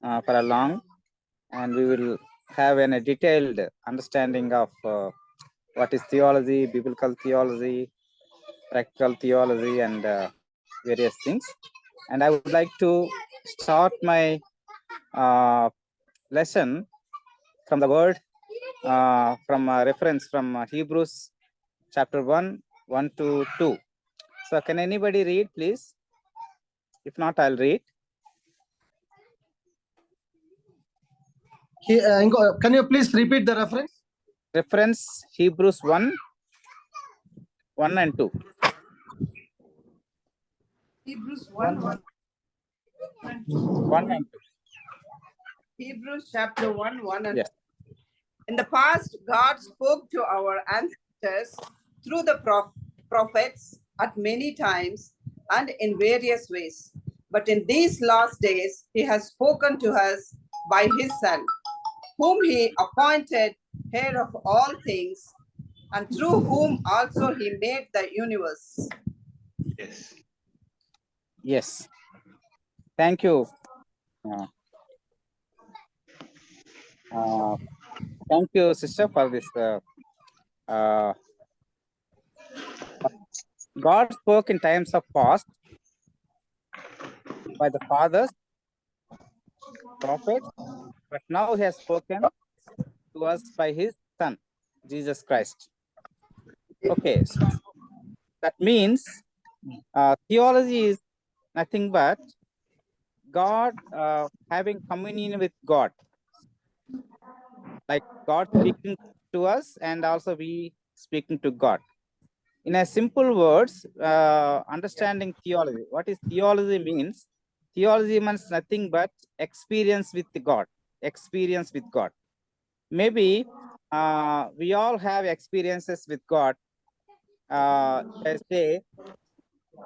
for a long, and we will have a detailed understanding of what is theology, biblical theology, practical theology, and various things. And I would like to start my lesson from the word, from a reference from Hebrews chapter 1, 1 to 2. So can anybody read, please? If not, I'll read. Can you please repeat the reference? Reference Hebrews 1, 1 and 2. Hebrews 1, 1 and 2. 1 and 2. Hebrews chapter 1, 1 and 2. Yes. In the past, God spoke to our ancestors through the prophets at many times and in various ways. But in these last days, he has spoken to us by his Son, whom he appointed head of all things, and through whom also he made the universe. Yes. Yes. Thank you. Thank you, sister, for this. God spoke in times of past by the fathers, prophets, but now he has spoken to us by his Son, Jesus Christ. Okay, so that means theology is nothing but God having communion with God, like God speaking to us and also we speaking to God. In a simple words, understanding theology. What is theology means? Theology means nothing but experience with God. Experience with God. Maybe we all have experiences with God. I say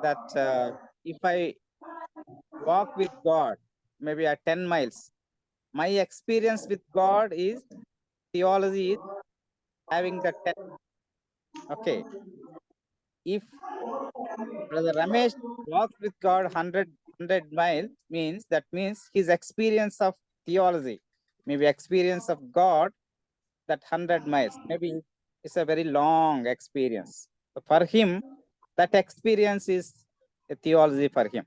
that if I walk with God, maybe at 10 miles, my experience with God is theology is having the 10. Okay. If Brother Ramesh walks with God 100 miles, means his experience of theology, maybe experience of God, that 100 miles, maybe it's a very long experience. So for him, that experience is a theology for him.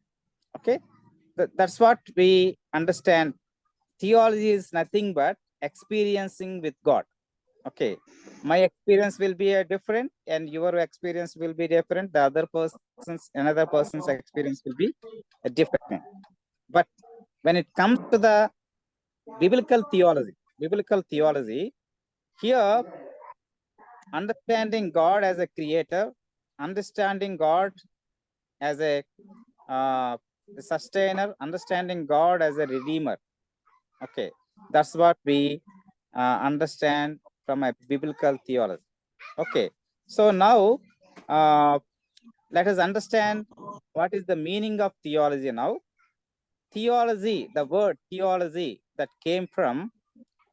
Okay, that's what we understand. Theology is nothing but experiencing with God. Okay, my experience will be a different and your experience will be different. The another person's experience will be a different. But when it comes to the biblical theology, here understanding God as a creator, understanding God as a sustainer, understanding God as a redeemer. Okay, that's what we understand from a biblical theology. Okay, so now let us understand what is the meaning of theology now. Theology, the word theology, that came from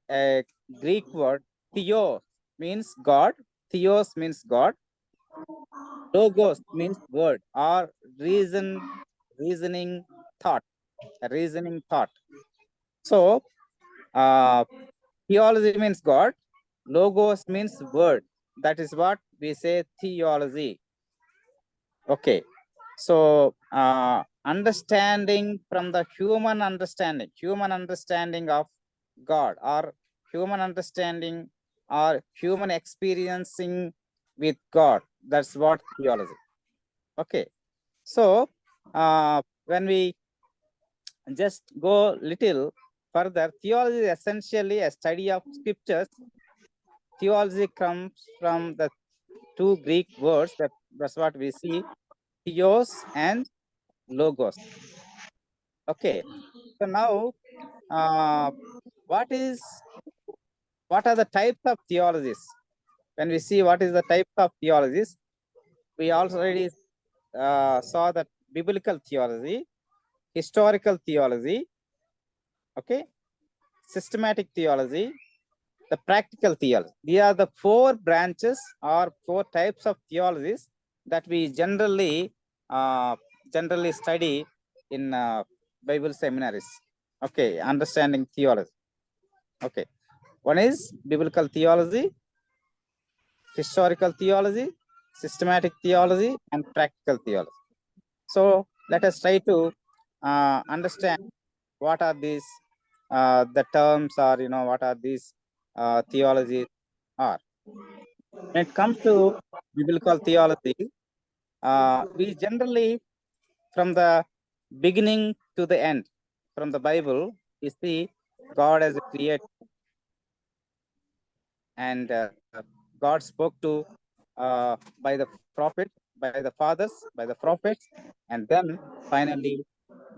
a Greek word, theo means God, theos means God, logos means word or reasoning thought, a reasoning thought. So theology means God, logos means word. That is what we say theology. Okay, so understanding from the human understanding of God, or human understanding or human experiencing with God. That's what theology. Okay, so when we just go little further, theology is essentially a study of scriptures. Theology comes from the two Greek words, that's what we see, theos and logos. Okay, so now what are the types of theologies? When we see what is the type of theologies, we already saw that biblical theology, historical theology, okay, systematic theology, the practical theology. These are the four branches or four types of theologies that we generally study in Bible seminaries. Okay, understanding theology. Okay, one is biblical theology, historical theology, systematic theology, and practical theology. So let us try to understand what are these the terms, or what are these theologies are. When it comes to biblical theology, we generally, from the beginning to the end, from the Bible, we see God as a creator, and God spoke to by the prophet, by the fathers, by the prophets, and then finally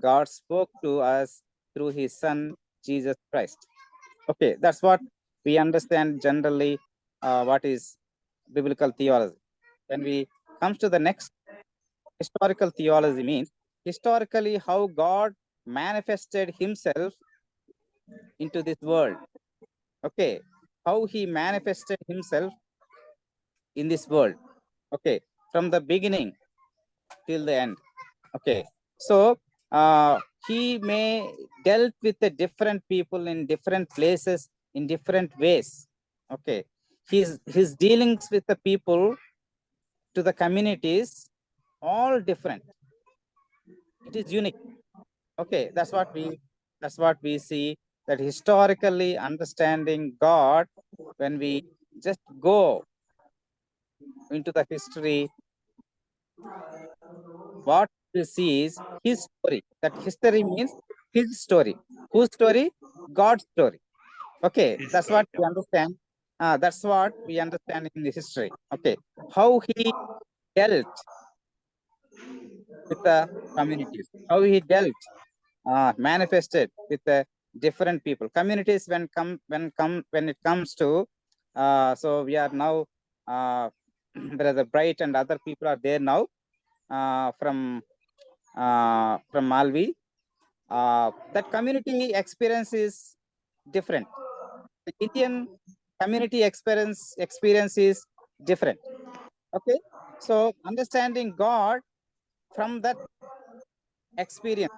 God spoke to us through His Son Jesus Christ. Okay, that's what we understand generally. What is biblical theology? When we comes to the next, historical theology means historically how God manifested Himself into this world. Okay, how He manifested Himself in this world. Okay, from the beginning till the end. Okay, so He may dealt with the different people in different places in different ways. Okay, his dealings with the people, to the communities, all different. It is unique. Okay, that's what we see, that historically understanding God, when we just go into the history, what we see is His story. That history means His story. Whose story? God's story. Okay, that's what we understand. That's what we understand in the history. Okay, how He dealt with the communities, how He dealt, manifested with the different people, communities. When it comes to, so we are now, Brother Bright and other people are there now, from Malvi. That community experience is different. The Indian community experience is different. Okay, so understanding God from that experience,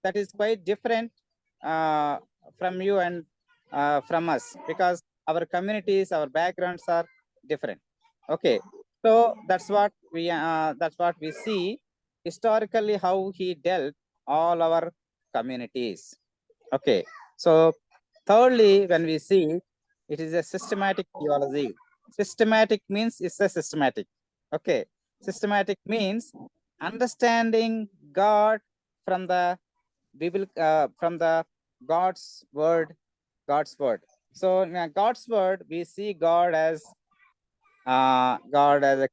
that is quite different uh, from you and from us, because our communities, our backgrounds are different. Okay, so that's what we see historically, how He dealt all our communities. Okay, so thirdly, when we see, it is a systematic theology. Systematic means it's a systematic. Okay, systematic means understanding God from the from the God's word, God's word. So in God's word, we see God as a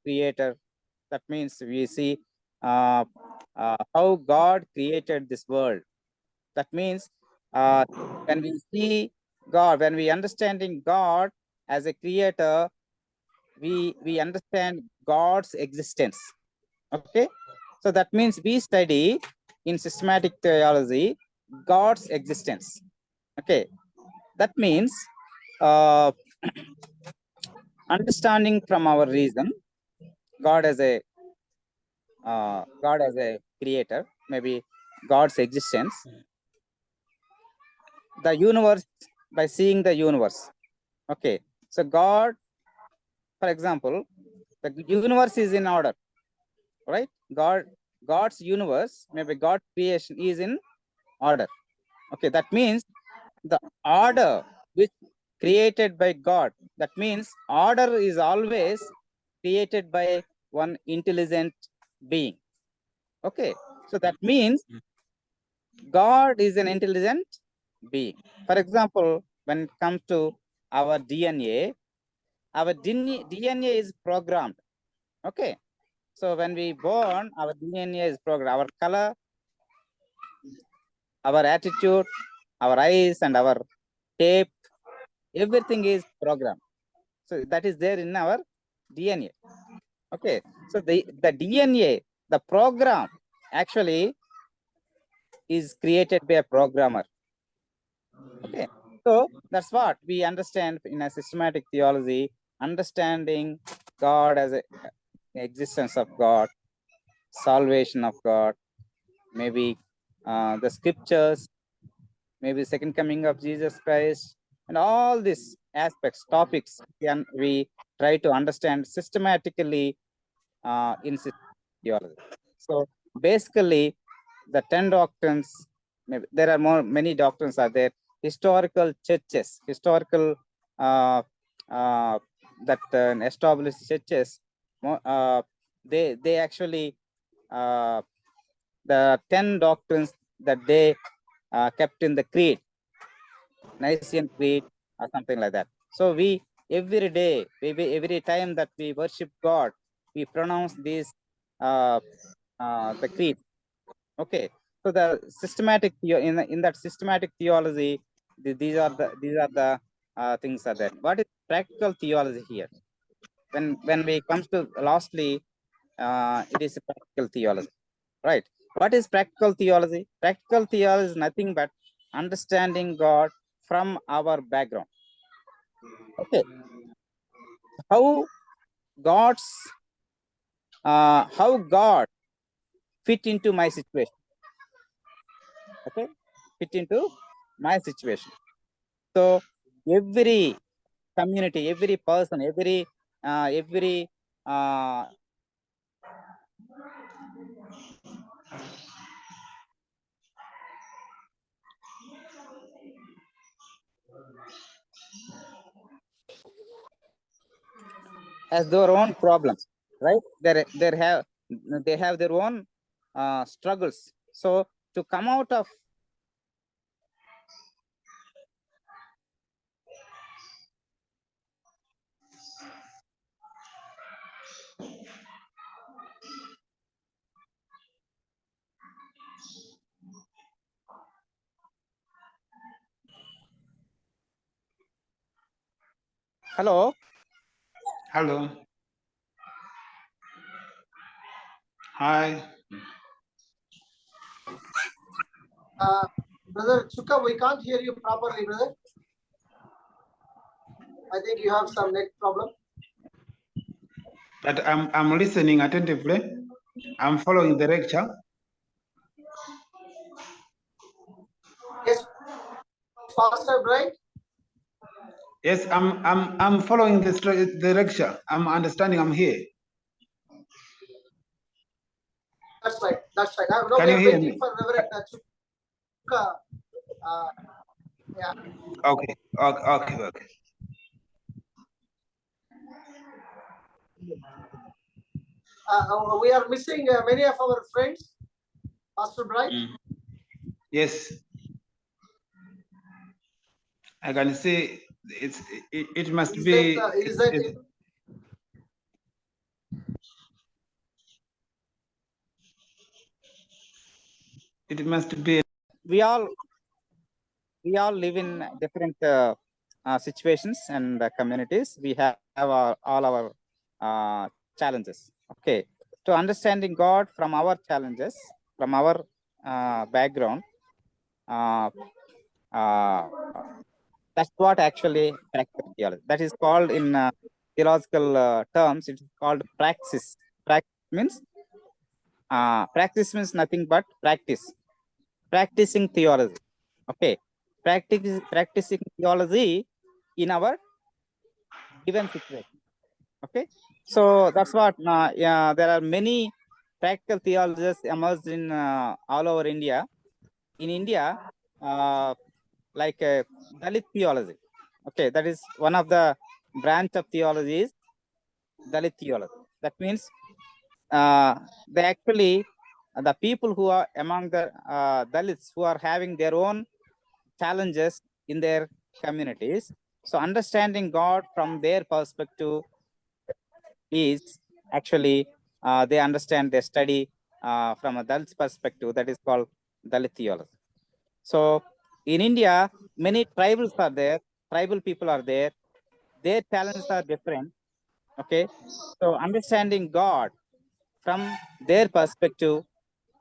creator. That means we see how God created this world. That means when we see God, when we understanding God as a creator, we understand God's existence. Okay, so that means we study in systematic theology God's existence. Okay, that means uh, understanding from our reason God as a creator, maybe God's existence, the universe, by seeing the universe. Okay, so God, for example, the universe is in order, right? God's universe, maybe God's creation is in order. Okay, that means the order which created by God, that means order is always created by one intelligent being. Okay, so that means God is an intelligent being. For example, when it comes to our DNA, our DNA is programmed. Okay, so when we born, our DNA is programmed. Our color, our attitude, our eyes, and our shape, everything is programmed. So that is there in our DNA. Okay, so the DNA, the program, actually is created by a programmer. Okay, so that's what we understand in a systematic theology, understanding God as a existence of God, salvation of God, maybe the scriptures, maybe second coming of Jesus Christ, and all these aspects, topics, can we try to understand systematically in theology. So basically, the 10 doctrines, there are many doctrines are there. Historical churches, historical that established churches, they actually the 10 doctrines that they kept in the creed, Nicene Creed or something like that. So we every day, every time that we worship God, we pronounce these the creed. Okay, so the systematic in that systematic theology, these are the things are there. What is practical theology here? When we comes to lastly, it is a practical theology, right? What is practical theology? Practical theology is nothing but understanding God from our background. Okay, how God's how God fit into my situation. Okay, fit into my situation. So every community, every person, every has their own problems, right? They have their own struggles. So to come out of hello. Hello. Hi. Brother Chukka, we can't hear you properly, brother. I think you have some net problem. But I'm listening attentively. I'm following the lecture. Yes, Pastor, right? Yes, I'm following the lecture. I'm understanding. I'm here. That's right. That's right. No, Can we you are hear waiting me? for Reverend Chukka. Yeah. Okay. Okay. We are missing many of our friends. Pastor Bright. Yes. I can see it must be. It must be. We all live in different situations and communities. We have all our challenges. Okay, to understanding God from our challenges, from our background, uh, uh, that's what actually practical theology. That is called in theological terms. It is called praxis. Practice means nothing but practice. Practicing theology. Okay, practicing theology in our given situation. Okay, so that's what. Yeah, there are many practical theologians emerged in all over India. In India, like Dalit theology. Okay, that is one of the branch of theology is Dalit theology. That means they actually the people who are among the Dalits who are having their own challenges in their communities. So understanding God from their perspective is actually they understand their study from a Dalit perspective. That is called Dalit theology. So in India, many tribals are there. Tribal people are there. Their challenges are different. Okay, so understanding God from their perspective,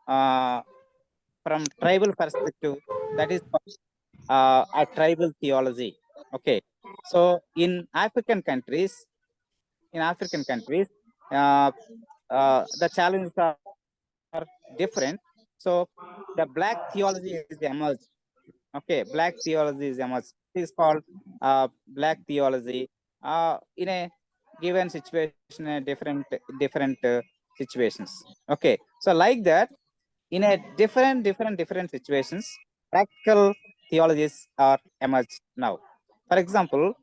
from tribal perspective, that is a tribal theology. Okay, so in African countries, uh, the challenges are different. So the black theology is emerged. Okay, black theology is emerged. It is called black theology in a given situation, a different situations. Okay, so like that, in a different situations, practical theologies are emerged now. For example,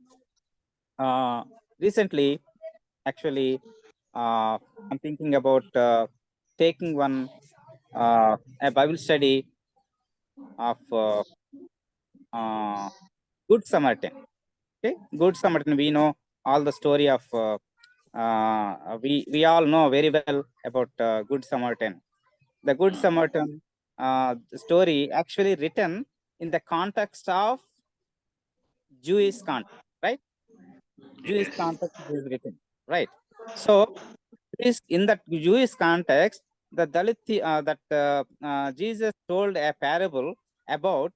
recently, actually, I'm thinking about taking one a Bible study of Good Samaritan. Okay, Good Samaritan. We know all the story of. We all know very well about Good Samaritan. The Good Samaritan story actually written in the context of Jewish context, right? Jewish context is written, right? So is in that Jewish context, the Jesus told a parable about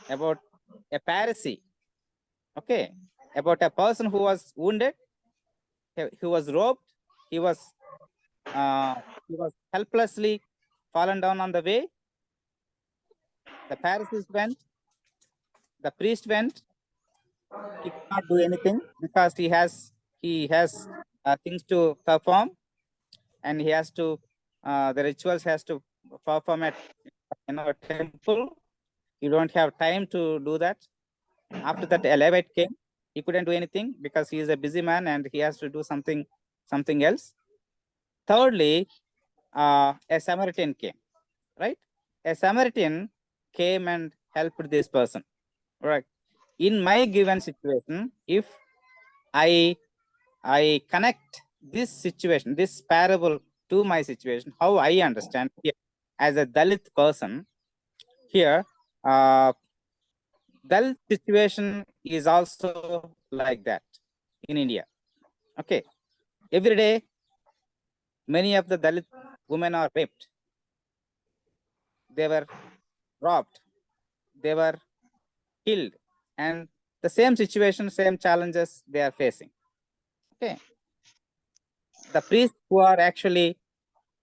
a Pharisee, okay, about a person who was wounded, he was robbed, he was uh, he was helplessly fallen down on the way. The Pharisees went, the priest went. He cannot do anything because he has things to perform, and he has to the rituals has to perform at a temple. You don't have time to do that. After that, a Levite came. He couldn't do anything because he is a busy man and he has to do something else. Thirdly, a Samaritan came, right? A Samaritan came and helped this person, right? In my given situation, if I connect this situation, this parable to my situation, how I understand here as a Dalit person here, Dalit situation is also like that in India. Okay, every day many of the Dalit women are raped, they were robbed, they were killed, and the same situation, same challenges they are facing. Okay, the priests who are actually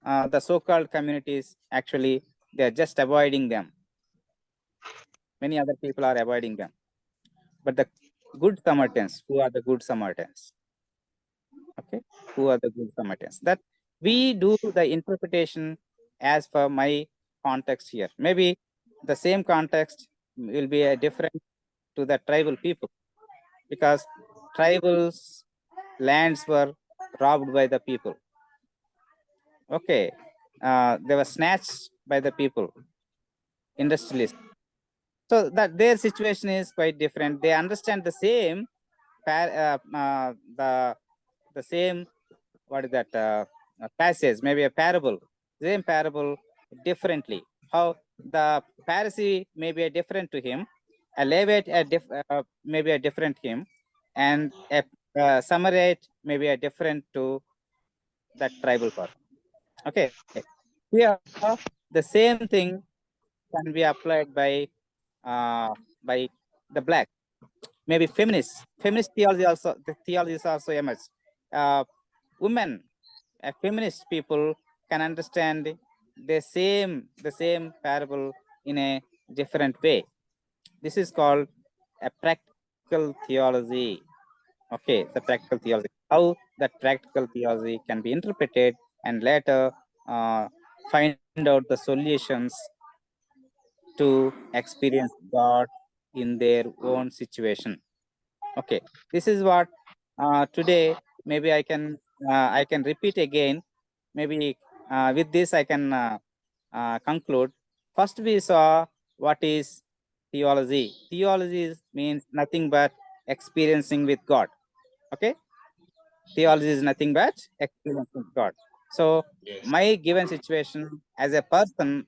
the so-called communities, actually they are just avoiding them. Many other people are avoiding them, but the good Samaritans, who are the good Samaritans? Okay, who are the good Samaritans? That we do the interpretation as per my context here. Maybe the same context will be a different to the tribal people, because tribals lands were robbed by the people. Okay, they were snatched by the people, industrialists. So that their situation is quite different. They understand the same the same, what is that passage, maybe a parable, same parable differently. How the Pharisee may be a different to him, a Levite maybe a different him, and a Samaritan may be a different to that tribal person. Okay, here the same thing can be applied uh, by the black, maybe feminist theology also, the theology is also emerged. Women, feminist people can understand the same parable in a different way. This is called a practical theology. Okay, the practical theology, how that practical theology can be interpreted and later uh, find out the solutions to experience God in their own situation. Okay, this is what today maybe I can repeat again. Maybe with this I can conclude. First, we saw what is theology. Theology means nothing but experiencing with God. Okay, theology is nothing but experience with God. So my given situation as a person,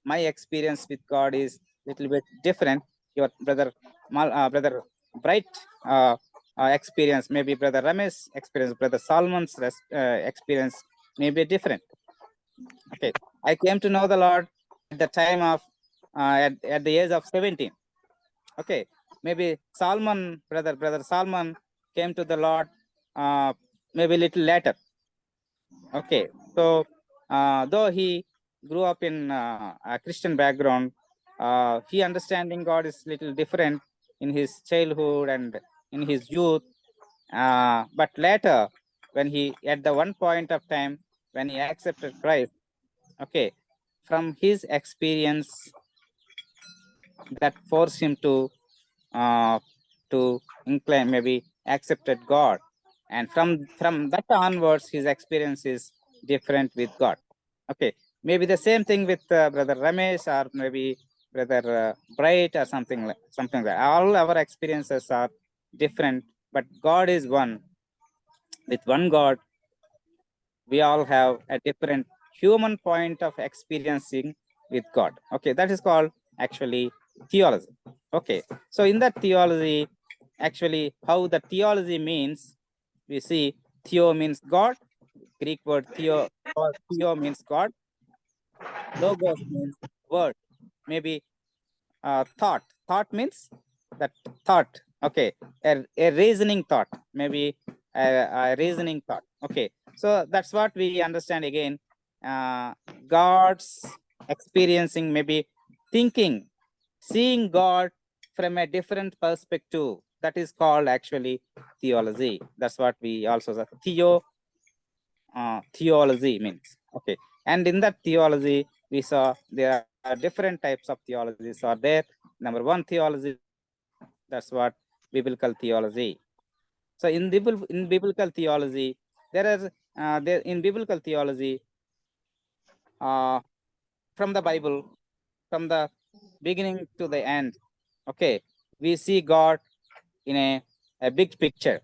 my experience with God is little bit different. Your brother Bright experience, maybe brother Ramesh experience, brother Salman's experience may be different. Okay, I came to know the Lord at the time of at the age of 17. Okay, maybe brother Salman came to the Lord maybe a little later. Okay, so though he grew up in a Christian background, he understanding God is little different in his childhood and in his youth. But later, when he, at the one point of time, when he accepted Christ, okay, from his experience that forced him uh, to incline, maybe accepted God. And from that onwards, his experience is different with God. Okay, maybe the same thing with Brother Ramesh or maybe Brother Bright or something like that. All our experiences are different, but God is one. With one God, we all have a different human point of experiencing with God. Okay, that is called actually theology. Okay, so in that theology, actually, how the theology means, we see theo means God, Greek word theo, or theo means God, logos means word, maybe thought. Thought means that thought. Okay, a reasoning thought, maybe a reasoning thought. Okay, so that's what we understand again. God's experiencing, maybe thinking, seeing God from a different perspective. That is called actually theology. That's what we also say. Theology means. Okay, and in that theology, we saw there are different types of theologies are there. Number one theology, that's what biblical theology. So in biblical theology, there are there in biblical theology, from the Bible, from the beginning to the end, okay, we see God in a big picture.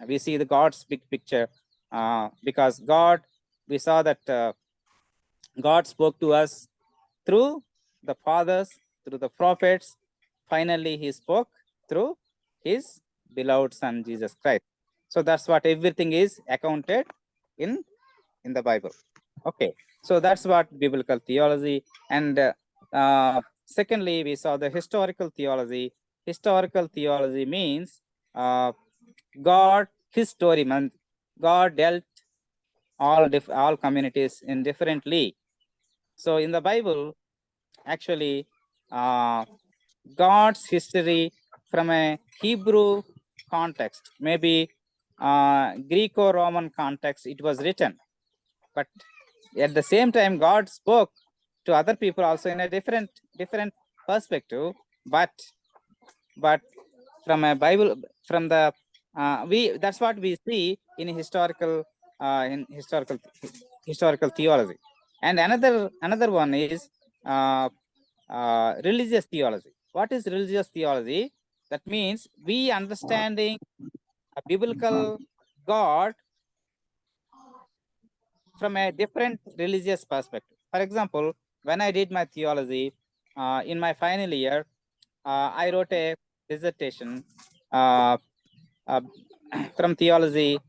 We see the God's big picture, because God, we saw that God spoke to us through the fathers, through the prophets. Finally, he spoke through his beloved son, Jesus Christ. So that's what everything is accounted in the Bible. Okay, so that's what biblical theology. And secondly, we saw the historical theology. Historical theology means God, his story, man. God dealt all communities in differently. So in the Bible, actually, God's history from a Hebrew context, maybe Greco-Roman context, it was written. But at the same time, God spoke to other people also in a different perspective. But from a Bible, from the we that's what we see in historical theology. And another one is religious theology. What is religious theology? That means we understanding a biblical God from a different religious perspective. For example, when I did my theology in my final year, I wrote a dissertation uh, uh, from theology,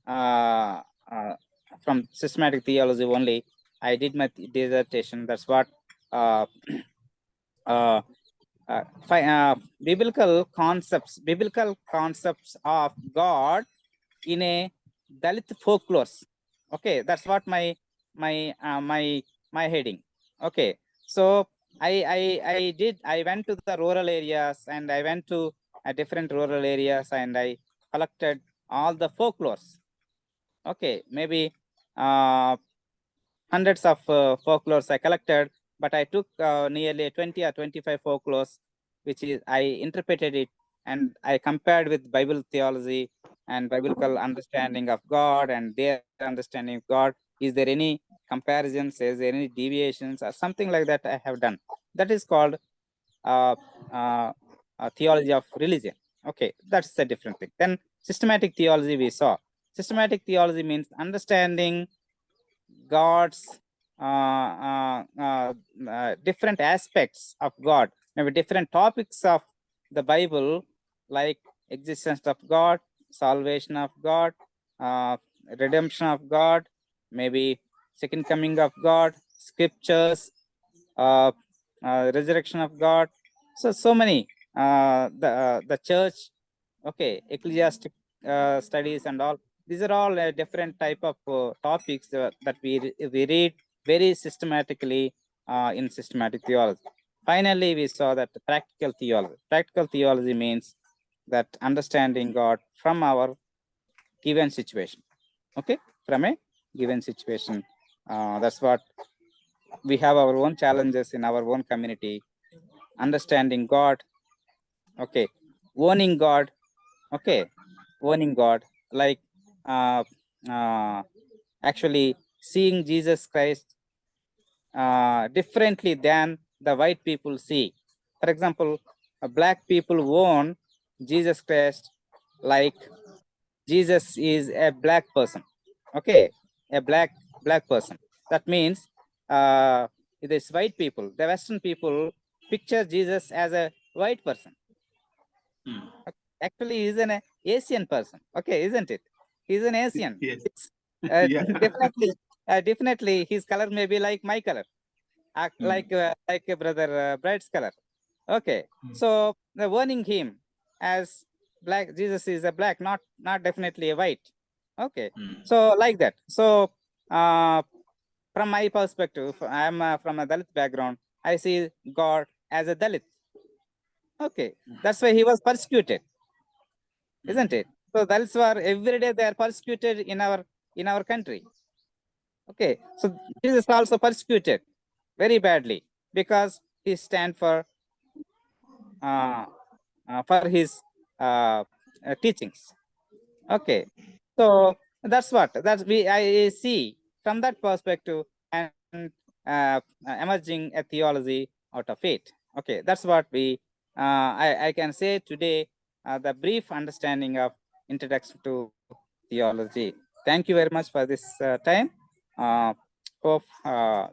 uh, uh, from systematic theology only. I did my dissertation. That's what uh, uh, biblical concepts of God in a Dalit folklores. Okay, that's what my heading. Okay, so I went to the rural areas and I went to different rural areas and I collected all the folklores. Okay, maybe hundreds of folklores I collected, but I took nearly 20 or 25 folklores, which is I interpreted it and I compared with Bible theology and biblical understanding of God and their understanding of God. Is there any comparisons? Is there any deviations or something like that I have done? That is called uh, uh, theology of religion. Okay, that's a different thing. Then systematic theology we saw. Systematic theology means understanding God's different aspects of God, maybe different topics of the Bible, like existence of God, salvation of God, uh, redemption of God, maybe second coming of God, scriptures, uh, resurrection of God. So many the church, okay, ecclesiastic studies and all. These are all different type of topics that we read very systematically in systematic theology. finally we saw that practical theology. Practical theology means that understanding God from our given situation. Okay, from a given situation. That's what we have, our own challenges in our own community. Understanding God. Okay, owning God. Okay, owning God, like actually seeing Jesus Christ differently than the white people see. For example, black people own Jesus Christ like Jesus is a black person. Okay, a black person. That means this white people, the Western people, picture Jesus as a white person. Actually, he's an Asian person. Okay, isn't it? He's an Asian. Yes. Yeah. Definitely, his color may be like my color, like a brother Bride's color. Okay, so the warning him as black. Jesus is a black, not definitely a white. Okay, so like that. So from my perspective, I'm from a Dalit background. I see God as a Dalit. Okay, that's why he was persecuted, isn't it? So Dalits were every day they are persecuted in our country. Okay, so Jesus also persecuted very badly because he stand for his teachings. Okay, so that's what I see from that perspective, and emerging a theology out of it. Okay, that's what I can say today. The brief understanding of introduction to theology. Thank you very much for this time. Hope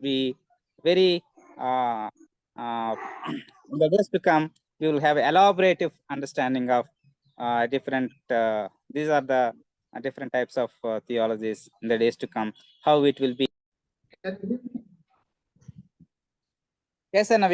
we very in the days to come we will have elaborative understanding of different. These are the different types of theologies in the days to come. How it will be. Yes, and